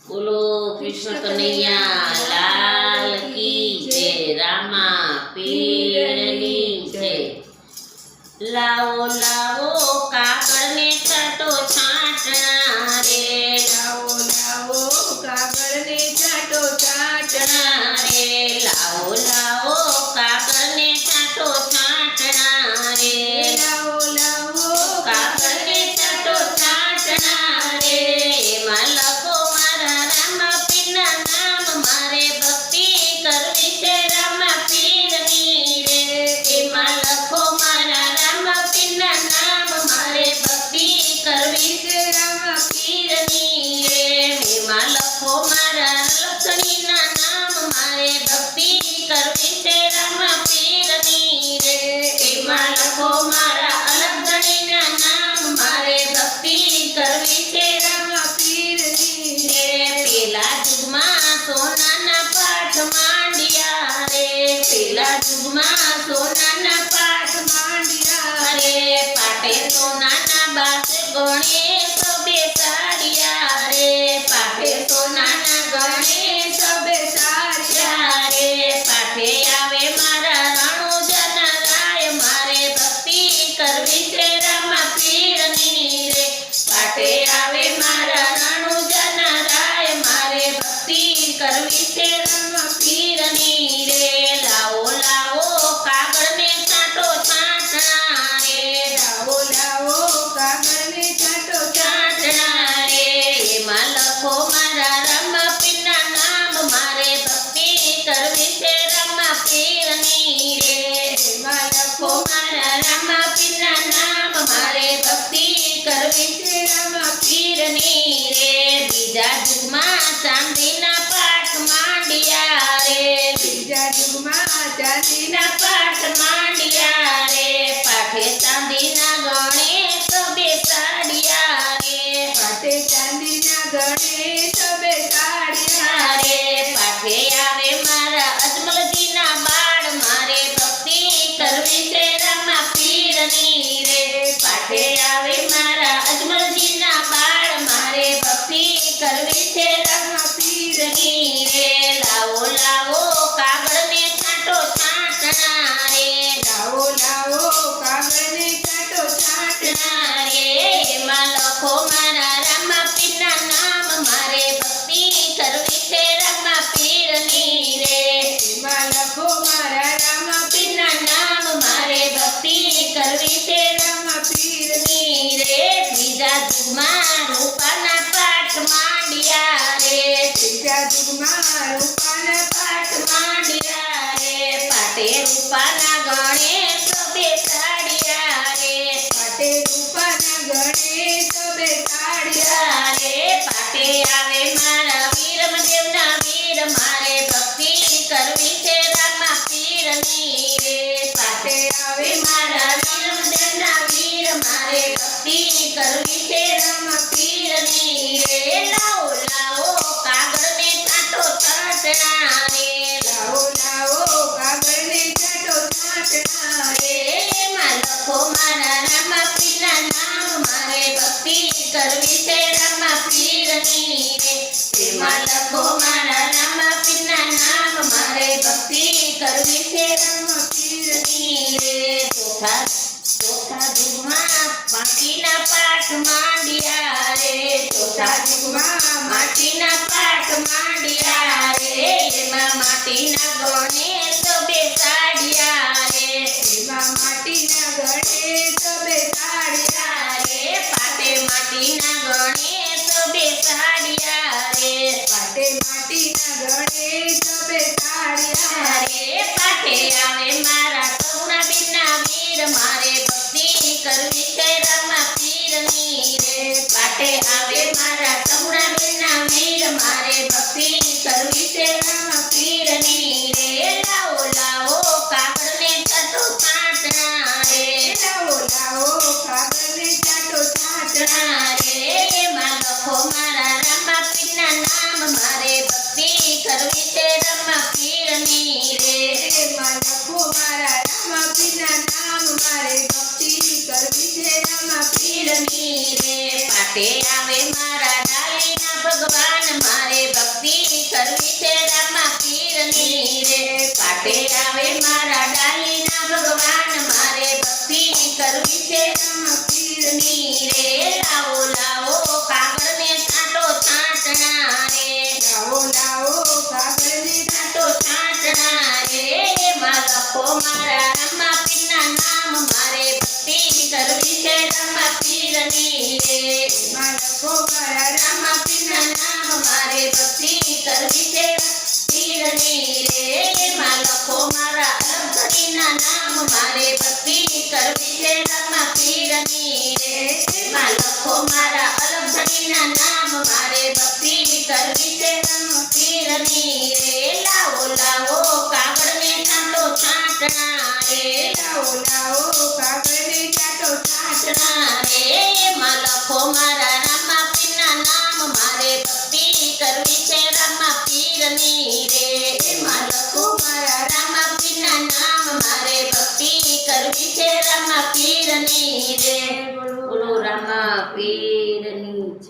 બોલો કૃષ્ણ કનૈયા લાલ કી જય, રામા પીરની જય। લાવો લાવો કાગળને છાંટો છાંટણા રે, લાવો લાવો કાગળને છાંટો છાંટણા રે લાવો લાવો કાગળને છાંટો છાંટણા રે, લાવો લાવો કાગળને છાંટો છાંટણા રે। એમાં લખો મારા રામા પીરના નામ, મારે ભક્તિ કરવી છે રામા પીરની રે। એમાં લખો મારા રામા પીરના નામ, મારે ભક્તિ કરવી છે રામા પીરની રે। એમાં લખો મારા લક્ષ્મીના નામ, મારે ભક્તિ કરવી છે રામા પીરની રે। એમાં લખો મારા અલગણીના નામ, મારે ભક્તિ કરવી છે રામા પીરની રે। પેલા યુગમાં સોનાના પાઠ માંડ્યા રે, પેલા યુગમાં સોનાના પાઠ માંડ્યા રે, પાટે સોનાના બાસ ગણેશ બેસાડ્યા રે, પાટે સોનાના ગણેશ બેસાડ્યા રે। પાઠે આવે મારા રણુજના રાય, મારે ભક્તિ કરવી છે રામા પીરની રે। પાઠે આવે મારા રણુજના રાય, મારે ભક્તિ કરવી છે રામા પીરની રે। લાવો લાવો કાગળને છાંટો છાંટણા રે, લાવો લાવો કાગળને છાંટો છાંટણા રે। એમાં લખો મારા રામા પીરના નામ, મારે ભક્તિ કરવી છે રામા પીરની રે। એમાં લખો મારા રામા પીરના નામ, મારે ભક્તિ કરવી છે રામા પીરની રે। બીજા યુગમાં ચાંદીના પાઠ માંડ્યા રે, બીજા યુગમાં ચાંદીના ચાંદીના પાઠ માંડ્યા રે, પાઠે ચાંદીના ગણેશ બેસાડ્યા રે, પાટે ચાંદીના ગણેશ બેસાડ્યા રે પાઠે આવે મારા અજમલજીના બાળ, મારે ભક્તિ કરવી છે રામા પીરની રે। પાઠે આવે મારા અજમલજીના બાળ, મારે ભક્તિ કરવી છે રામા પીરની રે। લાવો લાવો કાગળને છાંટો છાંટણા રે, લાવો લાવો કાગળને છાંટો છાંટણા રે એમાં લખો મારા રામા પીરના નામ, મારે ભક્તિ કરવી છે રામા પીરની રે। એમાં લખો મારા રામા પીરના નામ, મારે ભક્તિ કરવી છે રામા પીરની રે। બીજા યુગમાં રૂપાના પાઠ માંડ્યા રે, ત્રીજા યુગમાં રૂપાના પાઠ માંડ્યા રે, પાટે રૂપાના ગણેશ બેસાડ્યા રે, પાટે રૂપાના ગણેશ બેસાડ્યા રે પાટે આવે મારા વીરમદેવના વીર, મારે ભક્તિ કરવી છે રામા પીરની રે। પાટે આવે મારા વીરમદેવના વીર, મારે ભક્તિ કરવી છે રામા પીરની રે। લાવો લાવો કાગળને છાંટો છાંટણા રે, લાવો લાવો કાગળને છાંટો છાંટણા રે એમાં લખો મારા રામા પીરના નામ, મારે ભક્તિ કરવી છે રામા પીરની રે। એમાં લખો મારા રામા પીરના નામ, મારે ભક્તિ કરવી છે રામા પીરની રે। ચોથા યુગમાં માટીના પાઠ માંડ્યા રે, ચોથા યુગમાં માટીના પાઠ માંડ્યા રે, એમાં માટીના ગણેશ બેસાડ્યા રે, એમાં માટીના ગણેશ બેસાડ્યા રે પાટે માટીના ગણેશ બેસાડ્યા રે, પાટે માટીના ગણેશ બેસાડ્યા રે પાટે આવે મારા કરુણાબેનના વીર, મારે ભક્તિ કરવી છે રામા પીરની રે। પાટે આવે મારા કરુણાબેનના વીર, મારે ભક્તિ કરવી છે રામા પીરની રે। લાવો લાવો કાગળને છાંટો છાંટણા રે, લાવો લાવો કાગળને છાંટો છાંટણા રે એમાં લખો મારા રામા પીરના નામ, મારે ભક્તિ કરવી છે રામા પીરની રે। એમાં લખો મારા રામા પીરના નામ, મારે ભક્તિ કરવી છે રામા પીરની રે। પાટે આવે મારા ડાલીના ભગવાન, મારે છાંટણા રે એમાં લખો મારા રામા પીરના નામ મારે ભક્તિ કરવી છે રામા પીરની રે એમાં લખો મારા રામા પીરના નામ મારે ભક્તિ કરવી છે પીરની રે એમાં લખો મારા અલગધણીના નામ મારે ભક્તિ કરવી છે રામા પીરની રે એમાં લખો મારા અલગધણીના નામ મારે ભક્તિ કરવી છે રામા પીરની રે લાવો લાવો કાગળને છાંટો છાંટણા રે લાવો લાવો કાગળને ચાટો છાંટણા રે એમાં લખો મારા રામા પીરના નામ મારે ભક્તિ કરવી છે રામા પીરની રે એમાં લખો મારા રામા પીરના નામ મારે ભક્તિ કરવી છે રામા પીરની રે બોલો રામા પીરની